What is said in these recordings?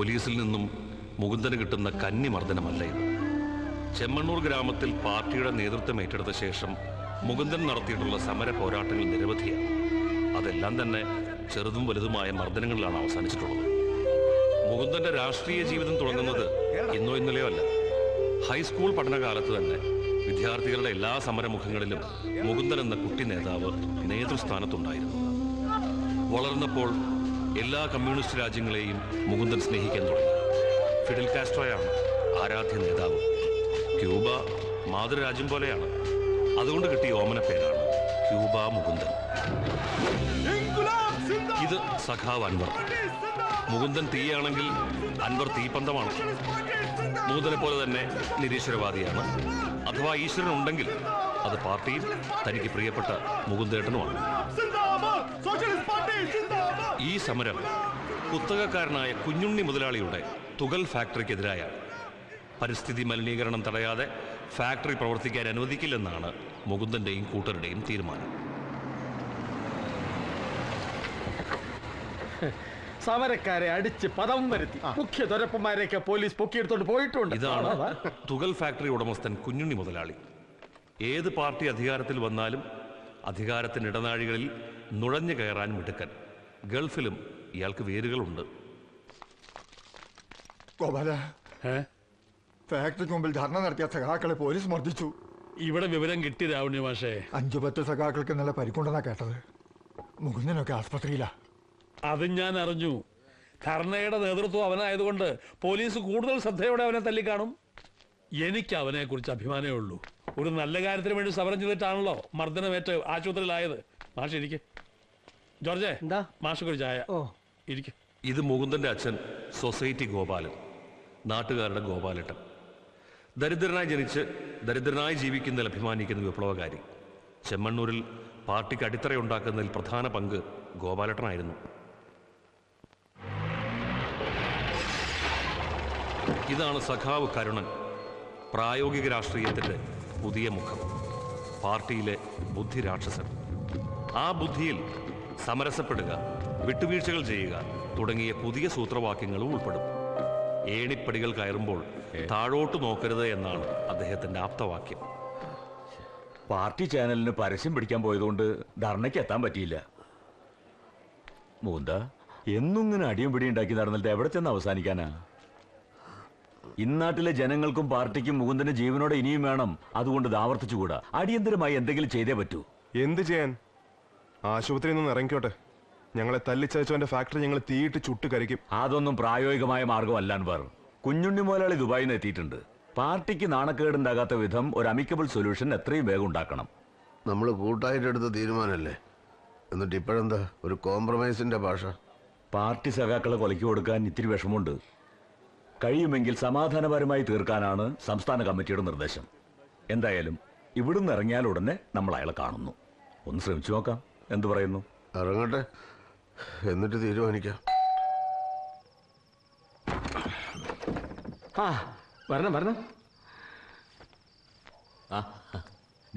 പോലീസിൽ നിന്നും മുകുന്ദന് കിട്ടുന്ന കന്നിമർദ്ദനമല്ല ഇത്. ചെമ്മണ്ണൂർ ഗ്രാമത്തിൽ പാർട്ടിയുടെ നേതൃത്വം ഏറ്റെടുത്ത ശേഷം മുകുന്ദൻ നടത്തിയിട്ടുള്ള സമര പോരാട്ടങ്ങൾ നിരവധിയാണ്. അതെല്ലാം തന്നെ ചെറുതും വലുതുമായ മർദ്ദനങ്ങളിലാണ് അവസാനിച്ചിട്ടുള്ളത്. മുകുന്ദന്റെ രാഷ്ട്രീയ ജീവിതം തുടങ്ങുന്നത് ഇന്നോ ഇന്നലെയോ അല്ല. ഹൈസ്കൂൾ പഠനകാലത്ത് തന്നെ വിദ്യാർത്ഥികളുടെ എല്ലാ സമരമുഖങ്ങളിലും മുകുന്ദൻ എന്ന കുട്ടി നേതാവ് നേതൃസ്ഥാനത്തുണ്ടായിരുന്നു. വളർന്നപ്പോൾ എല്ലാ കമ്മ്യൂണിസ്റ്റ് രാജ്യങ്ങളെയും മുകുന്ദൻ സ്നേഹിക്കാൻ തുടങ്ങി. ഫിഡൽ കാസ്ട്രോയാണ് ആരാധ്യ നേതാവ്. ക്യൂബ മാതൃരാജ്യം പോലെയാണ്. അതുകൊണ്ട് കിട്ടിയ ഓമന പേരാണ് ക്യൂബ മുകുന്ദൻ. ഇത് സഖാവ് അൻവർ. മുകുന്ദൻ തീയാണെങ്കിൽ അൻവർ തീപ്പന്തമാണ്. മുകുന്ദനെ പോലെ തന്നെ നിരീശ്വരവാദിയാണ്. അഥവാ ഈശ്വരൻ ഉണ്ടെങ്കിൽ അത് പാർട്ടിയും തനിക്ക് പ്രിയപ്പെട്ട മുകുന്ദേട്ടനുമാണ്. ഈ സമരം കുത്തകക്കാരനായ കുഞ്ഞുണ്ണി മുതലാളിയുടെ തുകൽ ഫാക്ടറിക്കെതിരായാണ്. പരിസ്ഥിതി മലിനീകരണം തടയാതെ ഫാക്ടറി പ്രവർത്തിക്കാൻ അനുവദിക്കില്ലെന്നാണ് മുകുന്ദന്റെയും കൂട്ടരുടെയും തീരുമാനം. സമരക്കാരെ അടിച്ച് പദം വരുത്തി മുഖ്യ തൊരപ്പന്മാരെയൊക്കെ പോലീസ് പൊക്കിയെടുത്തോണ്ട് പോയിട്ടുണ്ട്. ഇതാണ് തുകൽ ഫാക്ടറി ഉടമസ്ഥൻ കുഞ്ഞുണ്ണി മുതലാളി. ഏത് പാർട്ടി അധികാരത്തിൽ വന്നാലും അധികാരത്തിന്റെ ഇടനാഴികളിൽ നുഴഞ്ഞു കയറാൻ മിടുക്കൻ. ഗൾഫിലും ഇയാൾക്ക് വേരുകളുണ്ട്. ഫാക്ടറിക്ക് മുമ്പിൽ ധർണ നടത്തിയ സഖാക്കളെ പോലീസ് മർദ്ദിച്ചു. ഇവിടെ വിവരം കിട്ടി രാവണി മാഷേ. 5-10 സഖാക്കൾക്ക് നല്ല പരിക്കുണ്ടെന്നാ കേട്ടത്. മുകുന്ദനൊക്കെ ആസ്പത്രിയിലാ. അതും ഞാൻ അറിഞ്ഞു. ധർണയുടെ നേതൃത്വം അവനായതുകൊണ്ട് പോലീസ് കൂടുതൽ ശ്രദ്ധയോടെ അവനെ തല്ലിക്കാണും. എനിക്ക് അവനെ കുറിച്ച് അഭിമാനമേ ഉള്ളൂ. ഒരു നല്ല കാര്യത്തിന് വേണ്ടി സമരം ചെയ്തിട്ടാണല്ലോ മർദ്ദനമേറ്റ് ആശുപത്രിയിലായത്. മാഷ് ഇരിക്കെ. ജോർജെ, എന്താ മാഷക്കൊരു ചായ. ഇരിക്കെ. ഇത് മുകുന്ദന്റെ അച്ഛൻ സൊസൈറ്റി ഗോപാലൻ, നാട്ടുകാരുടെ ഗോപാലട്ടൻ. ദരിദ്രനായി ജനിച്ച് ദരിദ്രനായി ജീവിക്കുന്നതിൽ അഭിമാനിക്കുന്ന വിപ്ലവകാരി. ചെമ്മണ്ണൂരിൽ പാർട്ടിക്ക് അടിത്തറയുണ്ടാക്കുന്നതിൽ പ്രധാന പങ്ക് ഗോപാലട്ടനായിരുന്നു. ഇതാണ് സഖാവ് കരുണൻ, പ്രായോഗിക രാഷ്ട്രീയത്തിൻ്റെ പുതിയ മുഖം, പാർട്ടിയിലെ ബുദ്ധി രാക്ഷസൻ. ആ ബുദ്ധിയിൽ സമരസപ്പെടുക, വിട്ടുവീഴ്ചകൾ ചെയ്യുക തുടങ്ങിയ പുതിയ സൂത്രവാക്യങ്ങളും ഉൾപ്പെടും. ഏണിപ്പടികൾ കയറുമ്പോൾ താഴോട്ട് നോക്കരുത് എന്നാണ് അദ്ദേഹത്തിന്റെ ആപ്തവാക്യം. പാർട്ടി ചാനലിന് പരസ്യം പിടിക്കാൻ പോയതുകൊണ്ട് ധർണയ്ക്ക് എത്താൻ പറ്റിയില്ല. മൂന്ത എന്നിങ്ങനെ അടിയും പിടിയും ഉണ്ടാക്കി നടന്നിട്ട് എവിടെ ചെന്ന് അവസാനിക്കാനാ? ഇന്നാട്ടിലെ ജനങ്ങൾക്കും പാർട്ടിക്കും മുകുന്ദന്റെ ജീവനോടെ ഇനിയും വേണം. അതുകൊണ്ട് ഇത് ആവർത്തിച്ചുകൂടാ. അടിയന്തരമായി എന്തെങ്കിലും ചെയ്തേ പറ്റൂ. എന്ത് ചെയ്യാൻ? ആശുപത്രിയിൽ നിന്ന് ഇറങ്ങിക്കോട്ടെ. ഞങ്ങളെ തല്ലിച്ചതച്ചവന്റെ ഫാക്ടറി ഞങ്ങൾ തീയിട്ട് ചുട്ട് കരിക്കും. അതൊന്നും പ്രായോഗികമായ മാർഗമല്ല അൻവർ. കുഞ്ഞുണ്ണി മുതലാളി ദുബായിൽ നിന്ന് എത്തിയിട്ടുണ്ട്. പാർട്ടിക്ക് നാണക്കേടുണ്ടാകാത്ത വിധം ഒരു അമിക്കബിൾ സൊല്യൂഷൻ എത്രയും വേഗം ഉണ്ടാക്കണം. നമ്മൾ കൂട്ടായിട്ടെടുത്ത തീരുമാനമല്ലേ, എന്നിട്ട് ഇപ്പോഴെന്താ ഒരു കോംപ്രമൈസിന്റെ ഭാഷ? പാർട്ടി സഖാക്കളെ കൊലയ്ക്ക് കൊടുക്കാൻ ഇത്തിരി വിഷമമുണ്ട്. കഴിയുമെങ്കിൽ സമാധാനപരമായി തീർക്കാനാണ് സംസ്ഥാന കമ്മിറ്റിയുടെ നിർദ്ദേശം. എന്തായാലും ഇവിടുന്ന് ഇറങ്ങിയാൽ ഉടനെ നമ്മൾ അയാളെ കാണുന്നു. ഒന്ന് ശ്രമിച്ചു നോക്കാം. എന്തു പറയുന്നു? ഇറങ്ങട്ടെ, എന്നിട്ട് തീരുമാനിക്കാം. വരണം വരണം.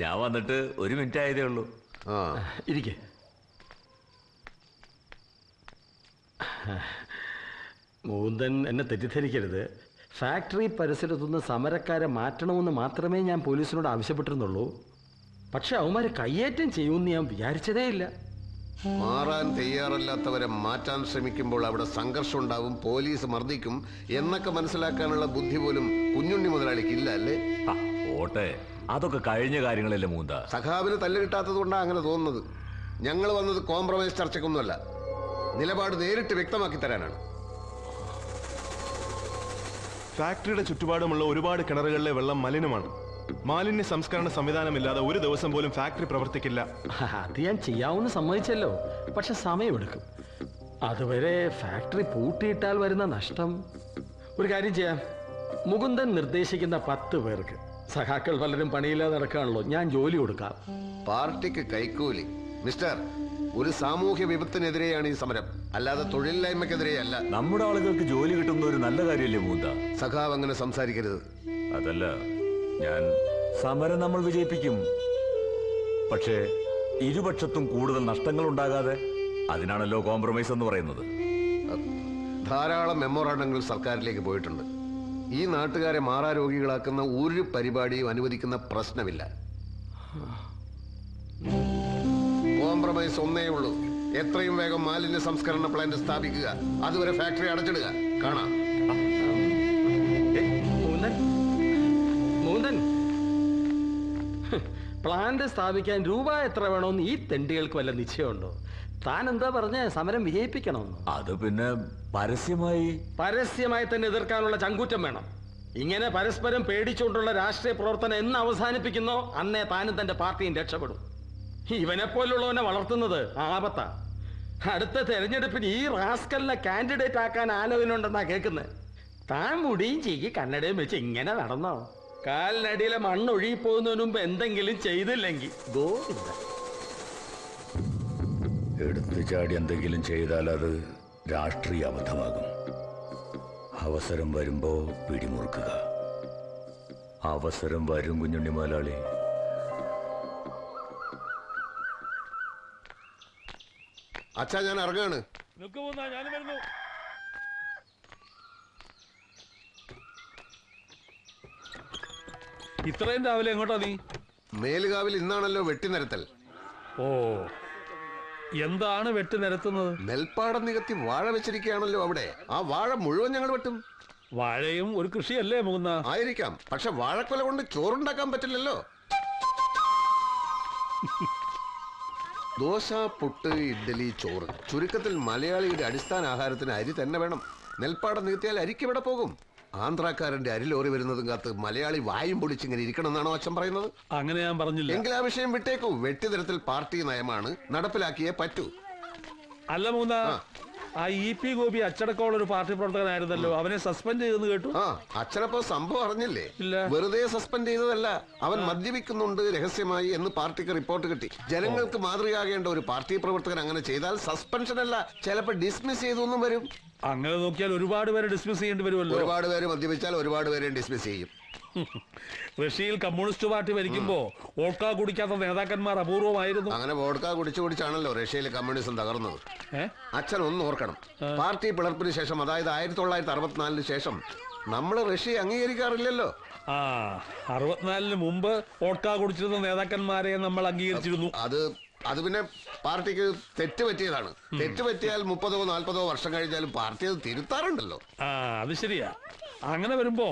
ഞാൻ വന്നിട്ട് 1 മിനിറ്റ് ആയതേ ഉള്ളൂ. ഇരിക്കെ. മുകുന്ദൻ എന്നെ തെറ്റിദ്ധരിക്കരുത്. ഫാക്ടറി പരിസരത്തുനിന്ന് സമരക്കാരെ മാറ്റണമെന്ന് മാത്രമേ ഞാൻ പോലീസിനോട് ആവശ്യപ്പെട്ടിരുന്നുള്ളൂ. പക്ഷെ അവന്മാര് കയ്യേറ്റം ചെയ്യുമെന്ന് ഞാൻ വിചാരിച്ചതേ ഇല്ല. മാറാൻ തയ്യാറല്ലാത്തവരെ മാറ്റാൻ ശ്രമിക്കുമ്പോൾ അവിടെ സംഘർഷം ഉണ്ടാവും, പോലീസ് മർദ്ദിക്കും എന്നൊക്കെ മനസ്സിലാക്കാനുള്ള ബുദ്ധി പോലും കുഞ്ഞുണ്ണി മുതലാളിക്ക് ഇല്ല അല്ലേ? ഓട്ടെ, അതൊക്കെ കഴിഞ്ഞ കാര്യങ്ങളല്ലേ മൂന്ത. സഖാവിന് തല്ല് കിട്ടാത്തത് കൊണ്ടാണ് അങ്ങനെ തോന്നുന്നത്. ഞങ്ങൾ വന്നത് കോംപ്രമൈസ് ചർച്ചയ്ക്കൊന്നുമല്ല, നിലപാട് നേരിട്ട് വ്യക്തമാക്കി തരാനാണ്. ഫാക്ടറിയുടെ ചുറ്റുപാടുമുള്ള ഒരുപാട് കിണറുകളിലെ വെള്ളം മലിനമാണ്. മാലിന്യ സംസ്കരണ സംവിധാനമില്ലാതെ ഒരു ദിവസം പോലും ഫാക്ടറി പ്രവർത്തിക്കില്ല. അത് ഞാൻ ചെയ്യാവുന്ന സമ്മതിച്ചല്ലോ, പക്ഷെ സമയമെടുക്കും. അതുവരെ ഫാക്ടറി പൂട്ടിയിട്ടാൽ വരുന്ന നഷ്ടം. ഒരു കാര്യം ചെയ്യാം, മുകുന്ദൻ നിർദ്ദേശിക്കുന്ന 10 പേർക്ക്, സഖാക്കൾ പലരും പണിയില്ലാതെ നടക്കുകയാണല്ലോ, ഞാൻ ജോലി കൊടുക്കാം. പാർട്ടിക്ക് കൈക്കൂലി മിസ്റ്റർ. ഒരു സാമൂഹ്യ വിപത്തിനെതിരെയാണ് ഈ സമരം, അല്ലാതെ തൊഴിലില്ലായ്മക്കെതിരെയല്ല. നമ്മുടെ ആളുകൾക്ക് ജോലി കിട്ടുന്ന ഒരു നല്ല കാര്യമല്ലേ മൂന്ത? സഖാവ് അങ്ങനെ സംസാരിക്കരുത്. അതല്ല, ഞാൻ സമരം നമ്മൾ വിജയിപ്പിക്കും. പക്ഷേ ഇരുപക്ഷത്തും കൂടുതൽ നഷ്ടങ്ങൾ ഉണ്ടാകാതെ. അതിനാണല്ലോ കോംപ്രമൈസ് എന്ന് പറയുന്നത്. ധാരാളം മെമ്മോറാണ്ടങ്ങൾ സർക്കാരിലേക്ക് പോയിട്ടുണ്ട്. ഈ നാട്ടുകാരെ മാറാരോഗികളാക്കുന്ന ഒരു പരിപാടിയും അനുവദിക്കുന്ന പ്രശ്നമില്ല. കോംപ്രമൈസ് ഒന്നേ ഉള്ളൂ. എത്രയും വേഗം മാലിന്യ സംസ്കരണ പ്ലാന്റ് സ്ഥാപിക്കുക. അതുവരെ ഫാക്ടറി അടച്ചിടുക. കാണാം. പ്ലാന്റ് സ്ഥാപിക്കാൻ രൂപ എത്ര വേണമെന്ന് ഈ തെണ്ടികൾക്ക് വല്ല നിശ്ചയമുണ്ടോ? താൻ എന്താ പറഞ്ഞ സമരം വിജയിപ്പിക്കണമെന്ന്? അത് പിന്നെ പരസ്യമായി തന്നെ എതിർക്കാനുള്ള ചങ്കൂറ്റം വേണം. ഇങ്ങനെ പരസ്പരം പേടിച്ചുകൊണ്ടുള്ള രാഷ്ട്രീയ പ്രവർത്തനം എന്ന് അവസാനിപ്പിക്കുന്നോ അന്നേ താനും തന്റെ പാർട്ടിയും രക്ഷപ്പെടും. ഇവനെ പോലുള്ളവനെ വളർത്തുന്നത് ആപത്താ. അടുത്ത തെരഞ്ഞെടുപ്പിന് ഈ റാസ്കലിനെ കാൻഡിഡേറ്റ് ആക്കാൻ ആലോചനയുണ്ടെന്നാ കേൾക്കുന്നത്. താൻ മുടിയും ചീക്കി കണ്ണടയും വെച്ച് ഇങ്ങനെ നടന്നോ? കാലിനടിയിലെ മണ്ണൊഴുകി പോകുന്നതിന് മുമ്പ് എന്തെങ്കിലും ചെയ്തില്ലെങ്കിൽ ഗോവിന്ദ. എടുത്തു ചാടി എന്തെങ്കിലും ചെയ്താൽ അത് രാഷ്ട്രീയ അബദ്ധമാകും. അവസരം വരുമ്പോ പിടിമുറുക്കുക. അവസരം വരും കുഞ്ഞുണ്ണി മുതലാളി. അച്ഛാ, ഞാൻ ഇറങ്ങാണ്. ഞാനും വരുന്നു. ഇത്രയും രാവിലെ എങ്ങോട്ടാ നീ? മേലുകാവിൽ ഇന്നാണല്ലോ വെട്ടിനിരത്തൽ. ഓ, എന്താണ് വെട്ടി നിരത്തുന്നത്? നെൽപ്പാടം നികത്തി വാഴ വെച്ചിരിക്കുകയാണല്ലോ അവിടെ. ആ വാഴ മുഴുവൻ ഞങ്ങൾ വെട്ടും. വാഴയും ഒരു കൃഷിയല്ലേ മുകുന്ന? ആയിരിക്കാം, പക്ഷെ വാഴക്കൊല കൊണ്ട് ചോറുണ്ടാക്കാൻ പറ്റില്ലല്ലോ. ദോശ, പുട്ട്, ഇഡ്ഡലി, ചോറ്, ചുരുക്കത്തിൽ മലയാളിയുടെ അടിസ്ഥാന ആഹാരത്തിന് അരി തന്നെ വേണം. നെൽപ്പാടം നികത്തിയാൽ അരിക്ക് ഇവിടെ പോകും. ആന്ധ്രാക്കാരന്റെ അരി ലോറി വരുന്നതും കാത്ത് മലയാളി വായും പൊളിച്ചിങ്ങനെ ഇരിക്കണം എന്നാണോ അച്ഛൻ പറയുന്നത്? അങ്ങനെ ഞാൻ പറഞ്ഞില്ല. എങ്കിൽ ആ വിഷയം വിട്ടേക്കൂ. വെട്ടിനിരത്തിൽ പാർട്ടി നയമാണ്, നടപ്പിലാക്കിയേ പറ്റൂ. അല്ല മൂന്ന, ആ EP ഗോപി അച്ചടക്കമുള്ള ഒരു പാർട്ടി പ്രവർത്തകനായിരുന്നല്ലോ, അവനെ സസ്പെൻഡ് ചെയ്തെന്ന് കേട്ടു. ആ, അച്ഛനപ്പോ സംഭവം അറിഞ്ഞില്ലേ? ഇല്ല. വെറുതെ സസ്പെൻഡ് ചെയ്തതല്ല, അവൻ മദ്യപിക്കുന്നുണ്ട് രഹസ്യമായി എന്ന് പാർട്ടിക്ക് റിപ്പോർട്ട് കിട്ടി. ജനങ്ങൾക്ക് മാതൃകയാകേണ്ട ഒരു പാർട്ടി പ്രവർത്തകൻ അങ്ങനെ ചെയ്താൽ സസ്പെൻഷൻ അല്ല, ചിലപ്പോൾ ഡിസ്മിസ് ചെയ്തൊന്നും വരും. അങ്ങനെ നോക്കിയാൽ ഒരുപാട് പേരെ ഡിസ്മിസ് ചെയ്യേണ്ടി വരുമല്ലോ. ഒരുപാട് പേര് മദ്യപിച്ചാൽ ഒരുപാട് പേരെ ഡിസ്മിസ് ചെയ്യും. റഷ്യയിൽ കമ്മ്യൂണിസ്റ്റ് പാർട്ടി ഭരിക്കുമ്പോ വോഡ്ക കുടിക്കാത്ത നേതാക്കന്മാർ അപൂർവമായിരുന്നു. അങ്ങനെ വോഡ്ക കുടിച്ചു കുടിച്ചാണല്ലോ റഷ്യയിലെ കമ്മ്യൂണിസം തകർന്നത്. അച്ഛൻ ഒന്ന് ഓർക്കണം, പാർട്ടി പിളർപ്പിന് ശേഷം, അതായത് 1964 ശേഷം നമ്മൾ റഷ്യ അംഗീകരിക്കാറില്ലല്ലോ. ആ, 64 മുമ്പ് വോഡ്ക കുടിച്ചിരുന്ന നേതാക്കന്മാരെ നമ്മൾ അംഗീകരിച്ചിരുന്നു. അത് പിന്നെ പാർട്ടിക്ക് തെറ്റ് പറ്റിയതാണ്. തെറ്റ് പറ്റിയാൽ 30 or 40 വർഷം കഴിഞ്ഞാലും പാർട്ടി അത് തിരുത്താറുണ്ടല്ലോ. ആ, അത് ശരിയാ. അങ്ങനെ വരുമ്പോ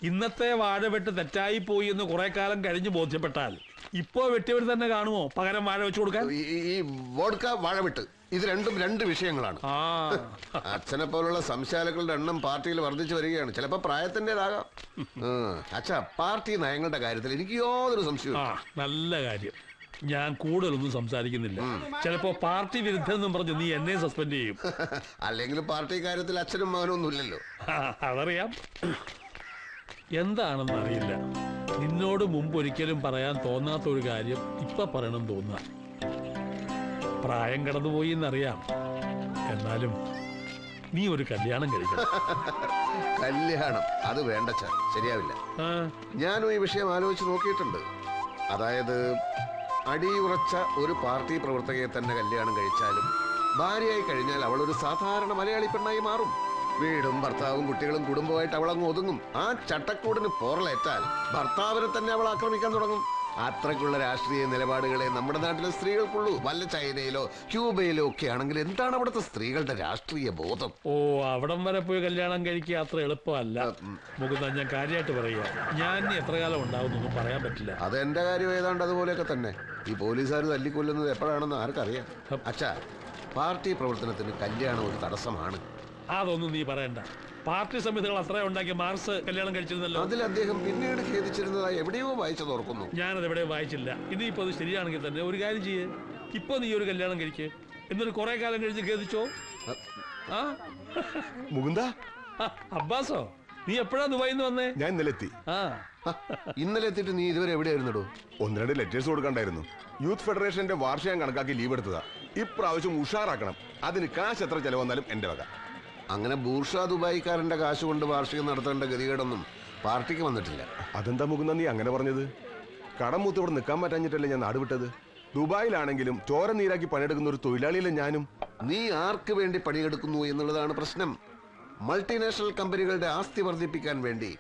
ഇന്നത്തെ വാഴ വെട്ട് തെറ്റായി പോയി എന്ന് കുറെ കാലം കഴിഞ്ഞ് ബോധ്യപ്പെട്ടാൽ ഇപ്പോ വെട്ടിയവർ തന്നെ കാണുമോ പകരം വാഴ വെച്ചു കൊടുക്കാൻ? ഈ വോഡ്ക, വാഴ വെട്ട്, ഇത് രണ്ടും രണ്ട് വിഷയങ്ങളാണ്. അച്ഛനെ പോലുള്ള സംശയാലുക്കളുടെ എണ്ണം പാർട്ടിയിൽ വർദ്ധിച്ചു വരികയാണ്. ചിലപ്പോ പ്രായത്തിൻ്റെതാകാം. അച്ഛാ, പാർട്ടി നയങ്ങളുടെ കാര്യത്തിൽ എനിക്ക് യാതൊരു സംശയവും. നല്ല കാര്യം. ഞാൻ കൂടുതലൊന്നും സംസാരിക്കുന്നില്ല. ചിലപ്പോ പാർട്ടി വിരുദ്ധം എന്നും പറഞ്ഞ് നീ എന്നെ സസ്പെൻഡ് ചെയ്യും. അല്ലെങ്കിലും പാർട്ടി കാര്യത്തിൽ അച്ഛനും മകനും ഒന്നുമില്ലല്ലോ. അതറിയാം. എന്താണെന്ന് അറിയില്ല, നിന്നോട് മുമ്പ് ഒരിക്കലും പറയാൻ തോന്നാത്ത ഒരു കാര്യം ഇപ്പൊ പറയണം തോന്നുക. പ്രായം കടന്നുപോയി എന്നറിയാം, എന്നാലും നീ ഒരു കല്യാണം കഴിക്കണം. കല്യാണം? അത് വേണ്ടച്ച, ശരിയാവില്ല. ഞാനും ഈ വിഷയം ആലോചിച്ച് നോക്കിയിട്ടുണ്ട്. അതായത് അടിയുറച്ച ഒരു പാർട്ടി പ്രവർത്തകയെ തന്നെ കല്യാണം കഴിച്ചാലും ഭാര്യയായി കഴിഞ്ഞാൽ അവൾ ഒരു സാധാരണ മലയാളി പെണ്ണായി മാറും. വീടും ഭർത്താവും കുട്ടികളും കുടുംബമായിട്ട് അവളങ്ങ് ഒതുങ്ങും. ആ ചട്ടക്കൂടിന് പോറലേറ്റാൽ ഭർത്താവിനെ തന്നെ അവൾ ആക്രമിക്കാൻ തുടങ്ങും. അത്രയ്ക്കുള്ള രാഷ്ട്രീയ നിലപാടുകളെ നമ്മുടെ നാട്ടിലെ സ്ത്രീകൾക്കുള്ളൂ. വല്ല ചൈനയിലോ ക്യൂബയിലോ ഒക്കെ ആണെങ്കിൽ എന്താണ് അവിടുത്തെ സ്ത്രീകളുടെ രാഷ്ട്രീയ ബോധം? ഓ, അവിടം വരെ പോയി കല്യാണം കഴിക്കുക അത്ര എളുപ്പമല്ല മുകുന്ദ. ഞാൻ കാര്യമായിട്ട് പറയുക, ഞാൻ എത്ര കാലം ഉണ്ടാവുന്നൊന്നും പറയാൻ പറ്റില്ല. അത് എന്റെ കാര്യം ഏതാണ്ട് അതുപോലെയൊക്കെ തന്നെ. ഈ പോലീസുകാർ തല്ലിക്കൊല്ലുന്നത് എപ്പോഴാണെന്ന് ആർക്കറിയാം. അച്ഛാ, പാർട്ടി പ്രവർത്തനത്തിന് കല്യാണം ഒരു തടസ്സമാണ്. അതൊന്നും നീ പറയണ്ട. പാർട്ടി സമിതികൾ അത്ര ഉണ്ടാക്കി മാർക്സ് കല്യാണം കഴിച്ചിരുന്നല്ലോ. അതിൽ അദ്ദേഹം പിന്നീട് ഖേദിച്ചിരുന്നതായി എവിടെയോ വായിച്ചത് ഓർക്കുന്നു. ഞാനത് എവിടെയോ വായിച്ചില്ല. ഇനിയിപ്പോ അത് ശരിയാണെങ്കിൽ തന്നെ ഒരു കാര്യം ചെയ്യേ, ഇപ്പൊ നീ ഒരു കല്യാണം കഴിക്ക്, എന്നിട്ട് കുറെ കാലം കഴിഞ്ഞ് ഖേദിച്ചോ. മുകുന്ദ, അബ്ബാസോ, നീ എപ്പോഴാ ദുബായിന്ന് വന്നേ? ഞാൻ ഇന്നലെ എത്തി. ഇന്നലെ എത്തിയിട്ട് നീ ഇതുവരെ എവിടെയായിരുന്നോ? 1-2 ലെറ്റേഴ്സ് കൊടുക്കണ്ടായിരുന്നു. യൂത്ത് ഫെഡറേഷന്റെ വാർഷികം കണക്കാക്കി ലീവ് എടുത്തതാ. ഇപ്രാവശ്യം ഉഷാറാക്കണം. അതിന് കാശ് എത്ര ചെലവ് വന്നാലും എന്റെ വക. അങ്ങനെ ബൂർഷാ ദുബായിക്കാരന്റെ കാശ് കൊണ്ട് വാർഷികം നടത്തേണ്ട ഗതികേടൊന്നും പാർട്ടിക്ക് വന്നിട്ടില്ല. അതെന്താ മുകുന്ദ നീ അങ്ങനെ പറഞ്ഞത്? കടം മൂത്ത് ഇവിടെ നിൽക്കാൻ പറ്റാഞ്ഞിട്ടല്ലേ ഞാൻ നാട് വിട്ടത്. ദുബായിലാണെങ്കിലും ചോര നീരാക്കി പണിയെടുക്കുന്ന ഒരു തൊഴിലാളിയല്ലേ ഞാനും. നീ ആർക്ക് വേണ്ടി പണിയെടുക്കുന്നു എന്നുള്ളതാണ് പ്രശ്നം. മൾട്ടിനാഷണൽ കമ്പനികളുടെ ആസ്തി വർദ്ധിപ്പിക്കാൻ വേണ്ടി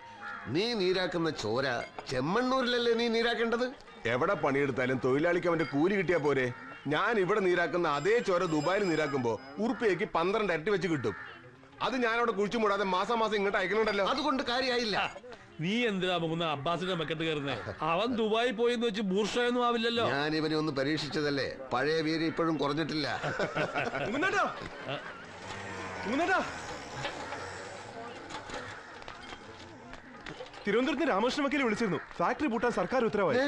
നീ നീരാക്കുന്ന ചോര ചെമ്മണ്ണൂരിലല്ലേ നീ നീരാക്കേണ്ടത്? എവിടെ പണിയെടുത്താലും തൊഴിലാളിക്ക് അവന്റെ കൂലി കിട്ടിയാ പോരെ? ഞാൻ ഇവിടെ നീരാക്കുന്ന അതേ ചോര ദുബായിൽ നീരാക്കുമ്പോ ഉറുപ്പിയേക്ക് 12 ഇരട്ടി വെച്ച് കിട്ടും. അത് ഞാൻ അവിടെ കുഴിച്ചു മൂടാതെ മാസം മാസം ഇങ്ങോട്ട് അയക്കണുണ്ടല്ലോ. അതുകൊണ്ട് കാര്യമായില്ല. നീ എന്തിനാ മുകുന്ന അബ്ബാസിന്റെ മെക്കെട്ട് കയറുന്നേ? അവൻ ദുബായി പോയെന്ന് വെച്ച് ബൂർഷയൊന്നും ആവില്ലല്ലോ. ഞാൻ ഇവനെ ഒന്ന് പരീക്ഷിച്ചതല്ലേ, പഴയ വീര് ഇപ്പോഴും കുറഞ്ഞിട്ടില്ല. തിരുവനന്തപുരത്ത് രാമകൃഷ്ണ വക്കീൽ വിളിച്ചിരുന്നു. ഫാക്ടറി പൂട്ടാൻ സർക്കാർ ഉത്തരവായി.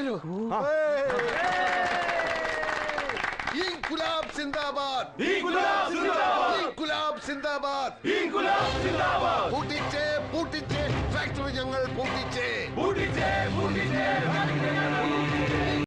ഇൻകുലാബ് സിന്ദാബാദ്, ഇൻകുലാബ് സിന്ദാബാദ്, ഇൻകുലാബ് സിന്ദാബാദ്, ഇൻകുലാബ് സിന്ദാബാദ്. പൂട്ടിച്ചേ പൂട്ടിച്ചേ ഫാക്ടറി ഞങ്ങൾ പൂട്ടിച്ചേ, പൂട്ടിച്ചേ പൂട്ടിച്ചേ.